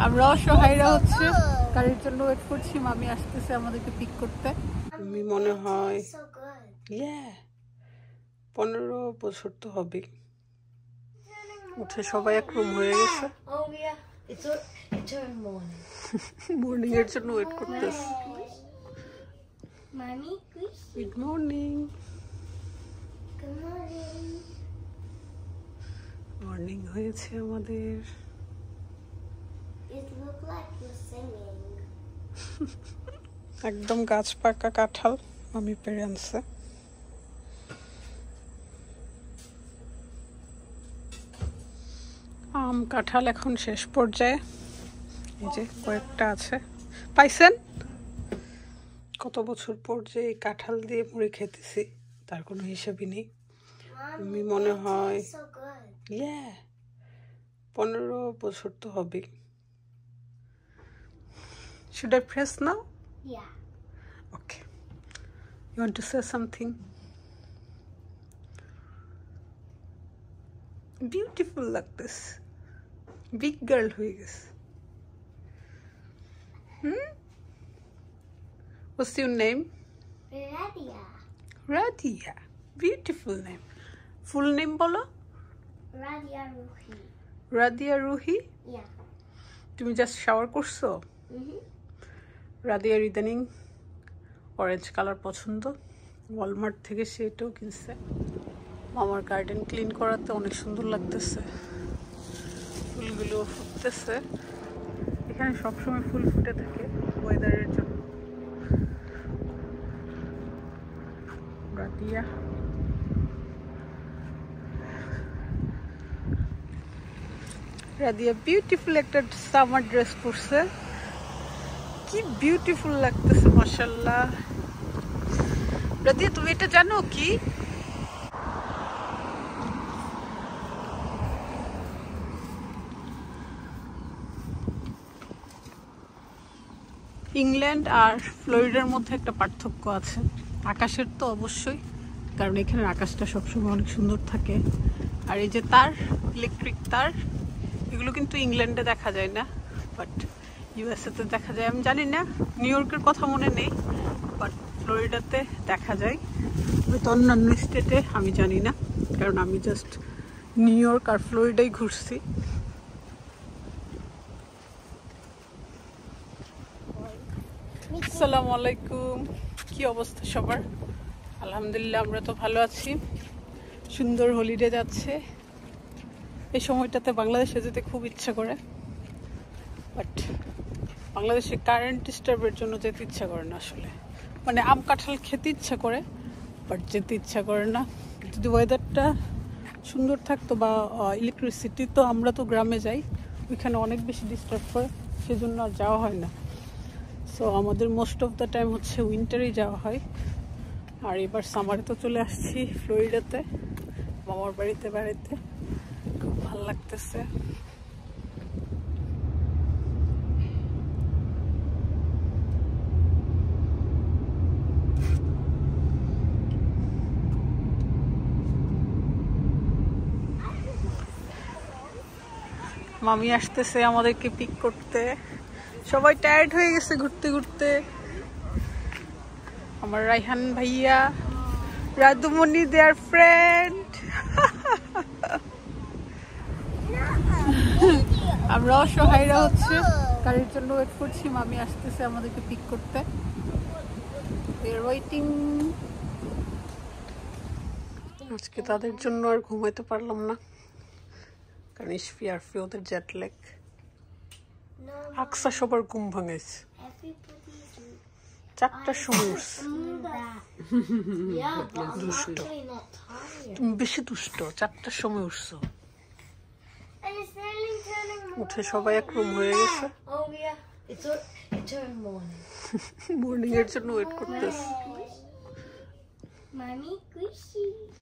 আমরা অসহায়রা হচ্ছে গাড়ির জন্য ওয়েট করছি। মামি আসতেছে আমাদেরকে পিক করতে। আমি মনে হয় 15 বছর তো হবে। উঠে সবাই এক রুম হয়ে গেছে। মর্নিং এর জন্য ওয়েট করতেছে। Good morning. মর্নিং হয়েছে আমাদের। একদম গাছ পাকা কাঁঠাল মামি পেরে আনছে। আম কাঁঠাল এখন শেষ পর্যায়ে, এই যে কয়েকটা আছে। পাইছেন? কত বছর পর যে এই কাঁঠাল দিয়ে মুড়ি খেতেছি তার কোনো হিসাবই নেই। আমি মনে হয় 15 বছর তো হবে। Should I press now? Yeah. Okay. You want to say something? Beautiful like this. Big girl who is. What's your name? Radia. Radia. Beautiful name. Full name bolo? Radia Ruhi. Radia Ruhi? Yeah. তুমি just shower করছো? রাদিয়ার ইদানিং orange colour পছন্দ। Walmart থেকে সেটাও কিনছে। মামার garden clean করাতে অনেক সুন্দর লাগতেছে। ফুলগুলো ফুটতেছে। এখানে সবসময় ফুল ফুটে থাকে ওয়েদারের জন্য। রাদিয়া রাদিয়া বিউটিফুল একটা সামার ড্রেস পরছে। কি বিউটিফুল লাগতেছে মাশাআল্লাহ। রাদিয়া তুমি এটা জানো কি? ইংল্যান্ড আর ফ্লোরিডার মধ্যে একটা পার্থক্য আছে। আকাশের তো অবশ্যই, কারণ এখানে আকাশটা সবসময় অনেক সুন্দর থাকে। আর এই যে তার, ইলেকট্রিক তার, এগুলো কিন্তু ইংল্যান্ডে দেখা যায় না, বাট ইউএসএতে দেখা যায়। আমি জানি না, নিউ ইয়র্কের কথা মনে নেই, বাট ফ্লোরিডাতে দেখা যায়। হয়তো অন্যান্য স্টেটে আমি জানি না, কারণ আমি জাস্ট নিউ ইয়র্ক আর ফ্লোরিডাই ঘুরছি। আসসালামু আলাইকুম। কি অবস্থা সবার? আলহামদুলিল্লাহ আমরা তো ভালো আছি। সুন্দর হলিডে যাচ্ছে। এই সময়টাতে বাংলাদেশে যেতে খুব ইচ্ছা করে, বাট বাংলাদেশে কারেন্ট ডিস্টার্বের জন্য যেতে ইচ্ছা করে না আসলে। মানে আম কাঁঠাল খেতে ইচ্ছা করে, বাট যেতে ইচ্ছা করে না। যদি ওয়েদারটা সুন্দর থাকতো বা ইলেকট্রিসিটি, তো আমরা তো গ্রামে যাই, ওইখানে অনেক বেশি ডিস্টার্ব করে, সেজন্য আর যাওয়া হয় না। সো আমাদের মোস্ট অফ দ্য টাইম হচ্ছে উইন্টারেই যাওয়া হয়। আর এবার সামারে তো চলে আসছি ফ্লোরিডাতে, মামার বাড়িতে বেড়াইতে। খুব ভালো লাগতেছে। মামি আসতেছে আমাদেরকে পিক করতে। সবাই টায়ার্ড হয়ে গেছে ঘুরতে ঘুরতে। আমার রাইহান ভাইয়া, রাধুমণি দেয়ার ফ্রেন্ড। আমরা অসহায়রা হচ্ছে গাড়ির জন্য ওয়েট করছি। মামি আসতেছে আমাদেরকে পিক করতে। ওয়েটিং। আজকে তাদের জন্য আর ঘুমাইতে পারলাম না, কারণ ইসফি আর ফি ওদের জেট ল্যাগ। আকসা সবার ঘুম ভাঙাইছে। 4টার সময় উঠছে। দুষ্ট, তুমি বেশি দুষ্ট। 4টার সময় উঠছো। উঠে সবাই এক রুম হয়ে গেছে। মর্নিং এর জন্য ওয়েট করতেছে।